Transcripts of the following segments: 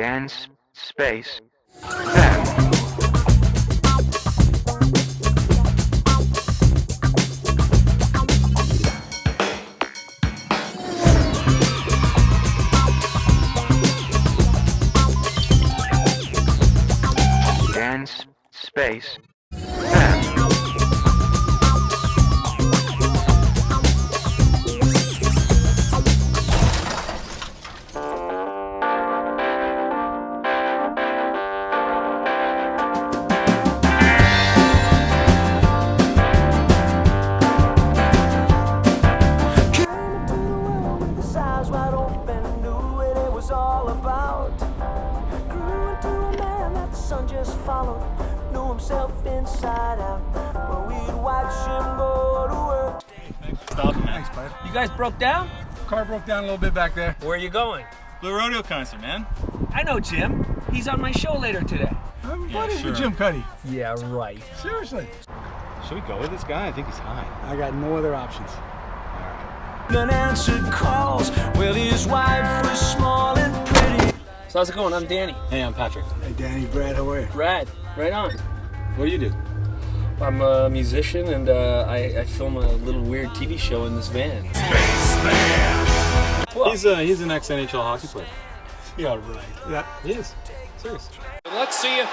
dance, space, then. Dance, space, then. Thanks, bud. You guys broke down? Car broke down a little bit back there. Where are you going? Blue Rodeo concert, man. I know Jim. He's on my show later today. I'm Yeah, buddies sure. with Jim Cuddy. Yeah, right. Seriously. Should we go with this guy? I think he's high. I got no other options. Unanswered calls. Well, his wife was small and pretty. So how's it going? I'm Danny. Hey, I'm Patrick. Hey, Danny, Brad, how are you? Rad. Right on. What do you do? I'm a musician and I film a little weird TV show in this van. Well, He's an ex-NHL hockey player. Yeah, right. Yeah. He is. Serious. Let's see if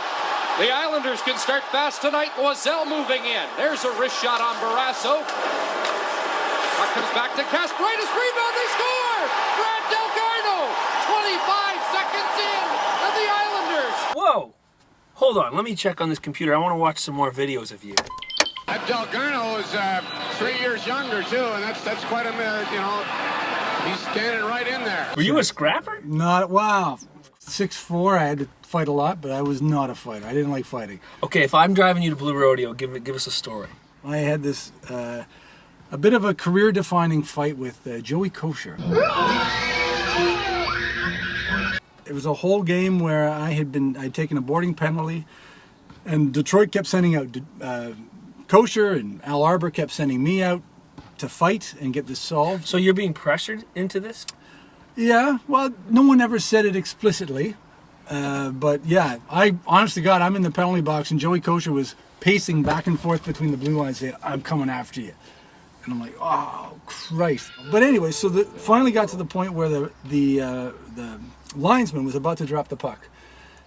the Islanders can start fast tonight. Loiselle moving in. There's a wrist shot on Barrasso. Puck comes back to Castridis. Rebound, they score! Brad Delgarno, 25 seconds in, and the Islanders. whoa. Hold on. Let me check on this computer. I want to watch some more videos of you. That Delgarno is 3 years younger too, and that's quite a minute. You know, he's standing right in there. Were you a scrapper? Not, wow. 6'4", I had to fight a lot, but I was not a fighter. I didn't like fighting. Okay, if I'm driving you to Blue Rodeo, give us a story. I had this, a bit of a career-defining fight with Joey Kosher. It was a whole game where I'd taken a boarding penalty, and Detroit kept sending out Kosher, and Al Arbor kept sending me out to fight and get this solved. So you're being pressured into this? Yeah, well, no one ever said it explicitly, but yeah, honest to God, I'm in the penalty box, and Joey Kosher was pacing back and forth between the blue lines saying, "I'm coming after you." And I'm like, oh, Christ. But anyway, so finally got to the point where the linesman was about to drop the puck.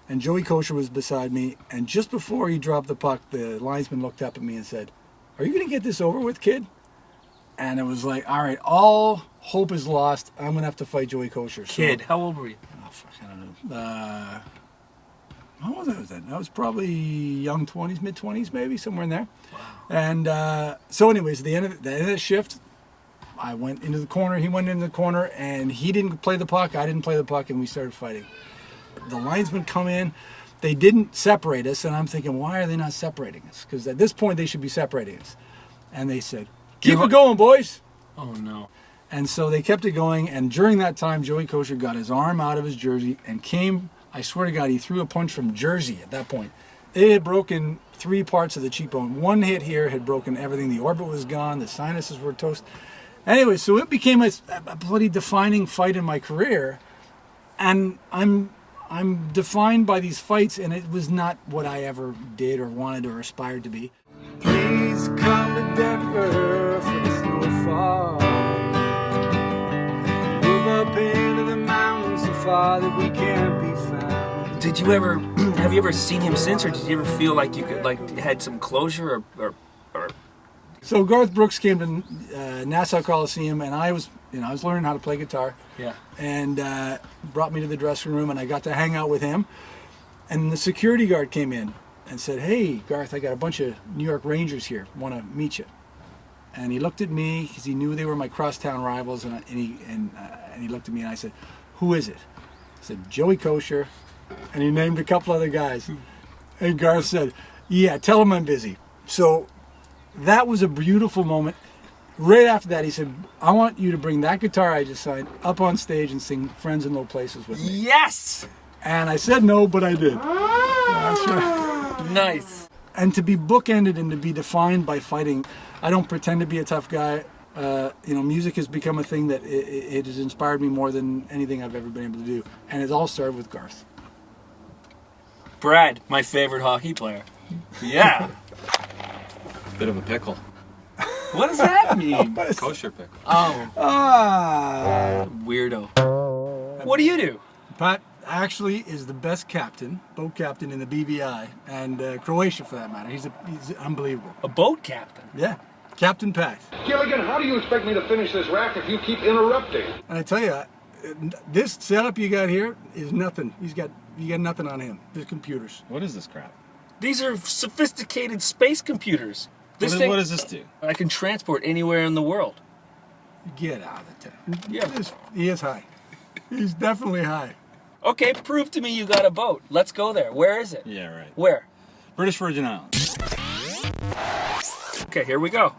And Joey Kosher was beside me. And just before he dropped the puck, the linesman looked up at me and said, "Are you going to get this over with, kid?" And it was like, all right, all hope is lost. I'm going to have to fight Joey Kosher. So, Kid, how old were you? oh, fuck, I don't know. How old was I? I was probably young 20s, mid 20s, maybe somewhere in there. Wow. And so, anyways, the end of the shift, I went into the corner. He went into the corner, and he didn't play the puck. I didn't play the puck, and we started fighting. The linesmen come in. They didn't separate us, and I'm thinking, why are they not separating us? Because at this point, they should be separating us. And they said, "Keep it going, boys." Oh, no. And so they kept it going, and during that time, Joey Kosher got his arm out of his jersey and came. I swear to God, he threw a punch from Jersey at that point. It had broken 3 parts of the cheekbone. One hit here had broken everything. The orbit was gone. The sinuses were toast. Anyway, so it became a bloody defining fight in my career. And I'm defined by these fights, and it was not what I ever did or wanted or aspired to be. Please come to Denver for the snowfall. Move up into the mountains so far that we can't be found. Have you ever seen him since, or did you ever feel like you could, had some closure or So Garth Brooks came to Nassau Coliseum, and I was learning how to play guitar. Yeah. And brought me to the dressing room, and I got to hang out with him. And the security guard came in and said, "Hey, Garth, I got a bunch of New York Rangers here. Want to meet you?" And he looked at me because he knew they were my crosstown rivals, and he looked at me and I said, "Who is it?" I said, "Joey Kosher," and he named a couple other guys. And Garth said, "Yeah, tell him I'm busy." So that was a beautiful moment. Right after that, he said, "I want you to bring that guitar I just signed up on stage and sing Friends in Low Places with me." Yes! And I said no, but I did. That's right. Nice. And to be bookended and to be defined by fighting, I don't pretend to be a tough guy. Music has become a thing that it has inspired me more than anything I've ever been able to do. And it all started with Garth. Brad, my favorite hockey player. Yeah. Bit of a pickle. What does that mean? Kosher pickle. Oh, weirdo. What do you do? Pat actually is the best captain, boat captain in the BVI, and Croatia for that matter. He's unbelievable. A boat captain? Yeah, Captain Pat. Gilligan, how do you expect me to finish this rack if you keep interrupting? And I tell you, this setup you got here is nothing. You got nothing on him. There's computers. What is this crap? These are sophisticated space computers. This What does this do? I can transport anywhere in the world. Get out of the town. Yeah. He is high. He's definitely high. Okay, prove to me you got a boat. Let's go there. Where is it? Yeah, right. Where? British Virgin Islands. Okay, here we go.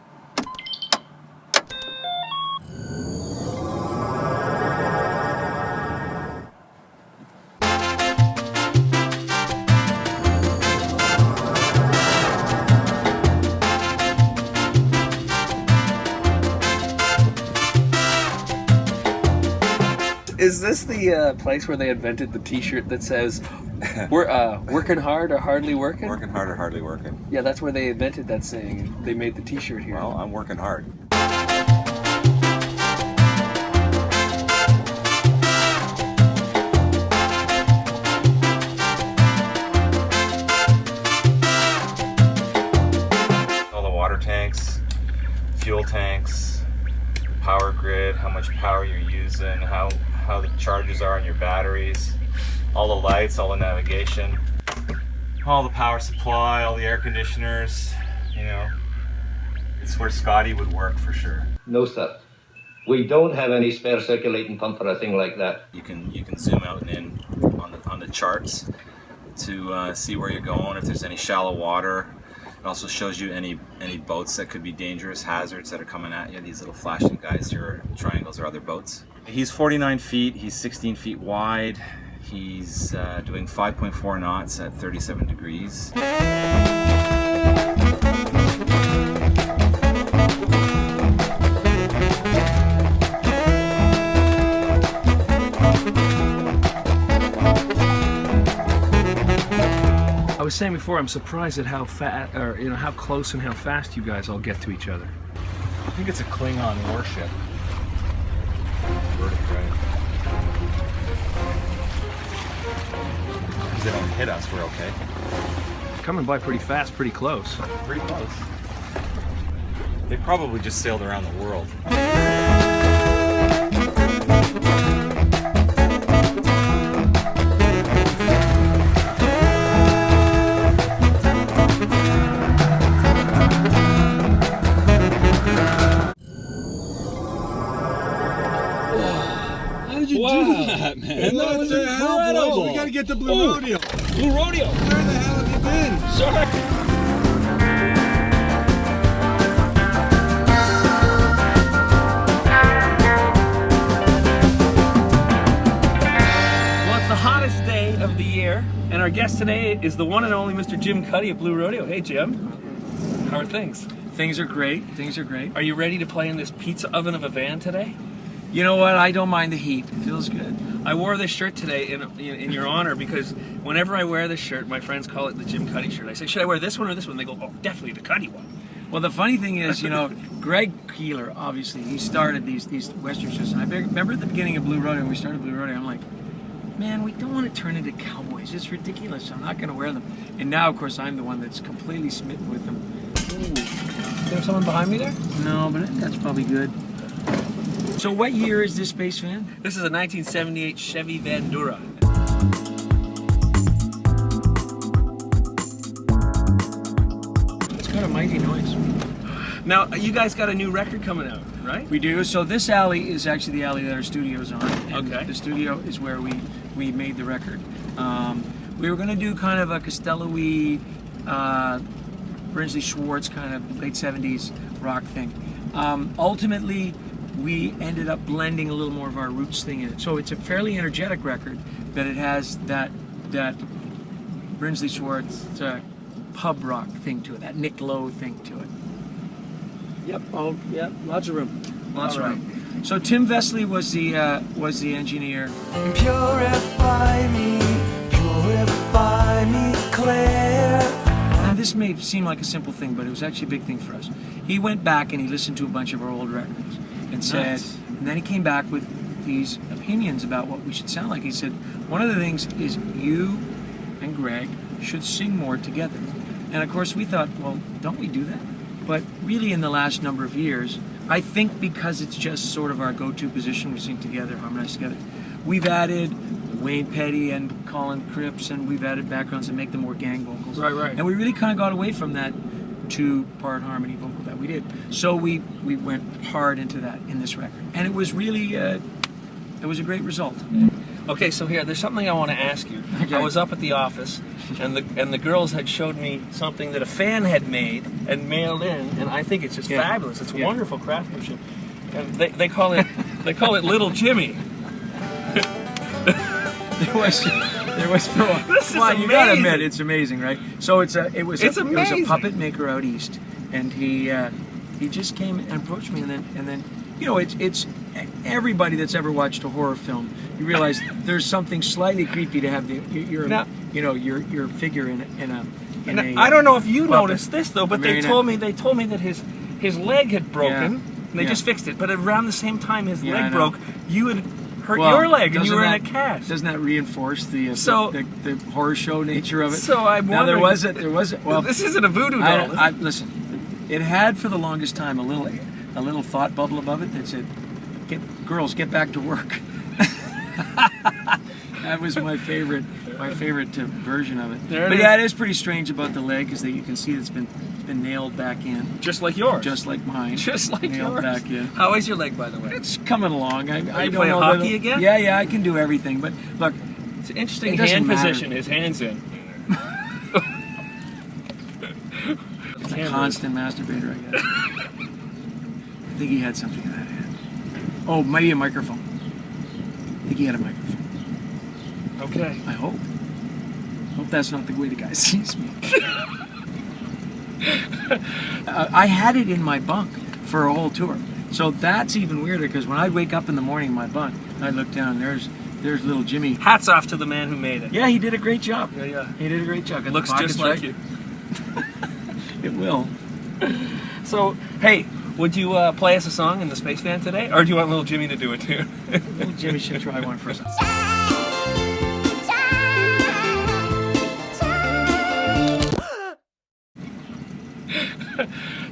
Is this the place where they invented the T-shirt that says, "We're working hard or hardly working"? Working hard or hardly working. Yeah, that's where they invented that saying. They made the T-shirt here. Well, I'm working hard. All the water tanks, fuel tanks, power grid, how much power you're using, how the charges are on your batteries, all the lights, all the navigation, all the power supply, all the air conditioners, you know. It's where Scotty would work for sure. No, sir. We don't have any spare circulating pump for a thing like that. You can zoom out and in on the charts to see where you're going, if there's any shallow water. It also shows you any boats that could be dangerous, hazards that are coming at you. These little flashing guys here, triangles, are other boats. He's 49 feet, he's 16 feet wide. He's doing 5.4 knots at 37 degrees. I was saying before, I'm surprised at how fast, or how close and how fast you guys all get to each other. I think it's a Klingon warship. Vertebrae. If they don't hit us, we're okay. Coming by pretty fast, pretty close. Pretty close. They probably just sailed around the world. How did you do that, man? That was incredible. We got to get to Blue Rodeo. Blue Rodeo. Where the hell have you been? Sorry. Of the year, and our guest today is the one and only Mr. Jim Cuddy of Blue Rodeo. Hey Jim, how are things? Things are great, things are great. Are you ready to play in this pizza oven of a van today? You know what, I don't mind the heat, it feels good. I wore this shirt today in your honor because whenever I wear this shirt, my friends call it the Jim Cuddy shirt. I say, should I wear this one or this one? They go, oh, definitely the Cuddy one. Well, the funny thing is, Greg Keeler, obviously, he started these Western shows. And I remember at the beginning of Blue Rodeo, when we started Blue Rodeo, I'm like, man, we don't want to turn into cowboys. It's ridiculous. I'm not going to wear them. And now, of course, I'm the one that's completely smitten with them. Ooh. Is there someone behind me there? No, but that's probably good. So what year is this space van? This is a 1978 Chevy Vandura. It's got a mighty noise. Now, you guys got a new record coming out, right? We do. So this alley is actually the alley that our studio's on. And okay. The studio is where we made the record. We were going to do kind of a Costello-y, Brinsley Schwartz kind of late 70s rock thing. Ultimately, we ended up blending a little more of our roots thing in it. So it's a fairly energetic record, but it has that Brinsley Schwartz pub rock thing to it, that Nick Lowe thing to it. Yep. Oh, yeah. Lots of room. Lots of room. So Tim Vesley was the engineer. Purify me, may seem like a simple thing, but it was actually a big thing for us. He went back and he listened to a bunch of our old records and said, and then he came back with these opinions about what we should sound like. He said, one of the things is you and Greg should sing more together. And of course we thought, well, don't we do that? But really in the last number of years, I think because it's just sort of our go-to position, we sing together, harmonize together, we've added Wayne Petty and Colin Cripps, and we've added backgrounds that make them more gang vocals. Right. And we really kind of got away from that two-part harmony vocal that we did. So we went hard into that in this record. And it was really, it was a great result. Okay, so here, there's something I want to ask you. Okay. I was up at the office, and the girls had showed me something that a fan had made and mailed in, and I think it's just fabulous. It's wonderful craftsmanship, and they call it Lil Jimmy. There was This is well, you amazing. gotta admit, it's amazing, right? So it was amazing. a puppet maker out east, and he just came and approached me, and then you know, it's everybody that's ever watched a horror film, you realize there's something slightly creepy to have your figure in a. I don't know if you puppet. noticed this though, but they Marionette. told me that his leg had broken. And they just fixed it, but around the same time his leg broke, you had hurt your leg, and you were in a cast. Doesn't that reinforce the horror show nature of it? So I'm now there wondering- was it. Well, this isn't a voodoo doll. Listen, it had for the longest time a little thought bubble above it that said, "Girls, get back to work." That was my favorite version of it. There it but is. yeah, it is pretty strange about the leg, is that you can see it's been nailed back in. Just like yours. Just like mine. Just like nailed yours. back in. How is your leg, by the way? It's coming along. I you don't playing know hockey again? Yeah, I can do everything. But look, It's an interesting it doesn't hand matter. position his hand's in. It's a constant masturbator, I guess. I think he had something in that hand. Oh, maybe a microphone. I think he had a microphone. Okay. I hope. Hope that's not the way the guy sees me. I had it in my bunk for a whole tour. So that's even weirder, because when I'd wake up in the morning in my bunk, I'd look down, there's Lil Jimmy. Hats off to the man who made it. Yeah, he did a great job. Yeah. He did a great job. Got the Looks pockets just like right. you. It will. So, hey, would you play us a song in the Space Van today? Or do you want Lil Jimmy to do it too? Lil Jimmy should try one first.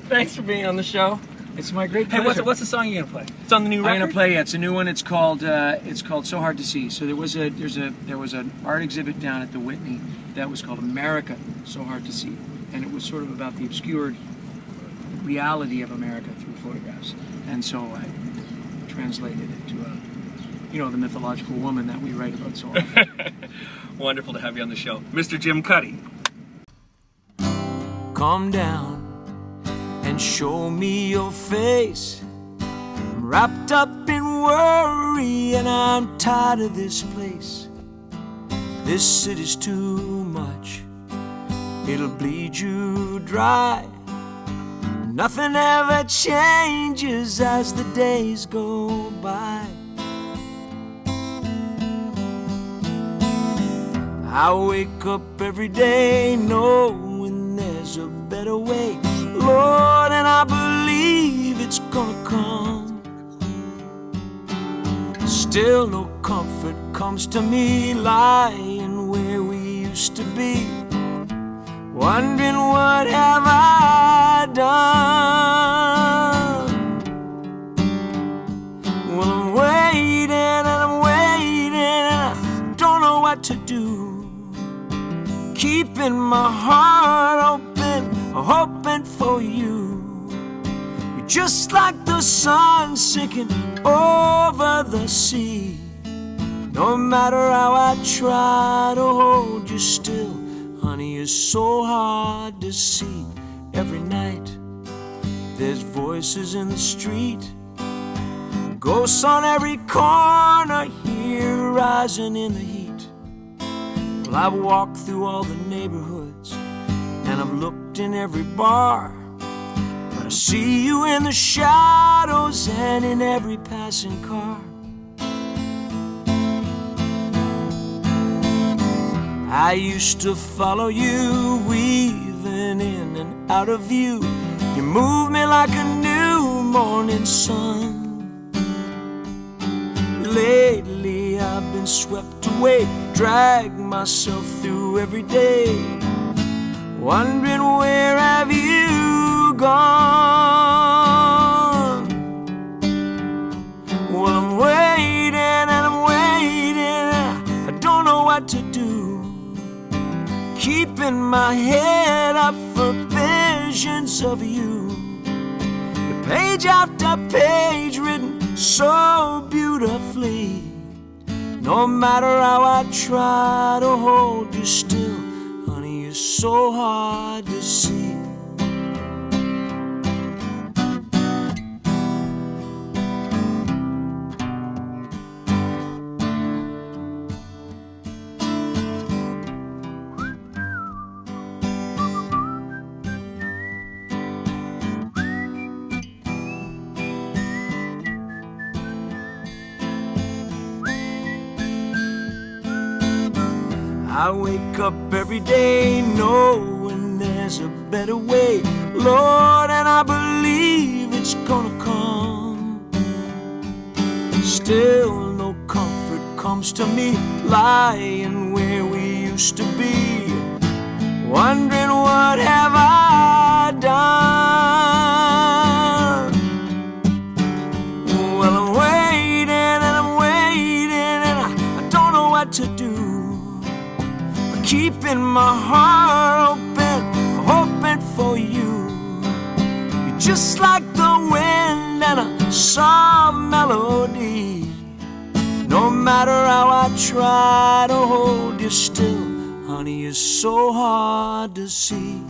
Thanks for being on the show. It's my great Hey, pleasure. what's the song you're gonna play? It's on the new record. I'm gonna play. It's a new one. It's called So Hard to See. So there was an art exhibit down at the Whitney that was called America, So Hard to See, and it was sort of about the obscured reality of America through photographs. And so I translated it to the mythological woman that we write about so often. Wonderful to have you on the show, Mr. Jim Cuddy. Calm down and show me your face. I'm wrapped up in worry and I'm tired of this place. This city's too much, it'll bleed you dry. Nothing ever changes as the days go by. I wake up every day knowing there's a better way, Lord, and I believe it's gonna come. Still no comfort comes to me lying where we used to be, wondering what have I done. Well, I'm waiting and I'm waiting and I don't know what to do. Keeping my heart open, hoping for you. You're just like the sun sinking over the sea. No matter how I try to hold you still, honey, it's so hard to see. Every night there's voices in the street, ghosts on every corner here rising in the heat. Well, I've walked through all the neighborhoods and I've looked in every bar, but I see you in the shadows and in every passing car. I used to follow you, weave moving in and out of view. You move me like a new morning sun. Lately I've been swept away, drag myself through every day, wondering where have you gone? Well, I'm waiting and I'm waiting, I don't know what to do, keeping my head up for visions of you. Page after page written so beautifully. No matter how I try to hold you still, honey, you're so hard to see. I wake up every day knowing there's a better way, Lord, and I believe it's gonna come. Still no comfort comes to me, lying where we used to be, wondering what have I done. Well, I'm waiting and I'm waiting and I don't know what to do, keeping my heart open, hoping for you. You're just like the wind and a soft melody. No matter how I try to hold you still, honey, you're so hard to see.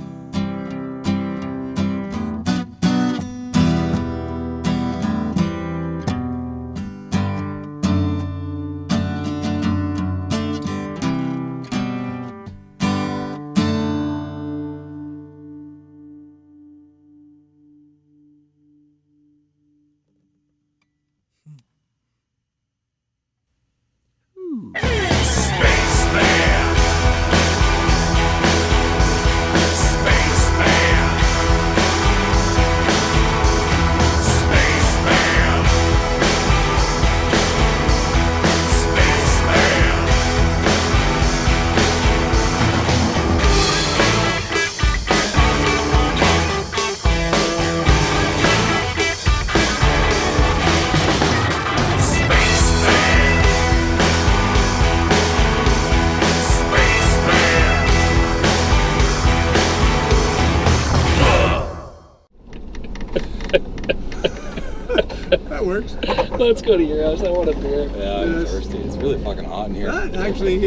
That works. Let's go to your house. I want a beer. Yeah, I'm thirsty. It's really fucking hot in here. Actually,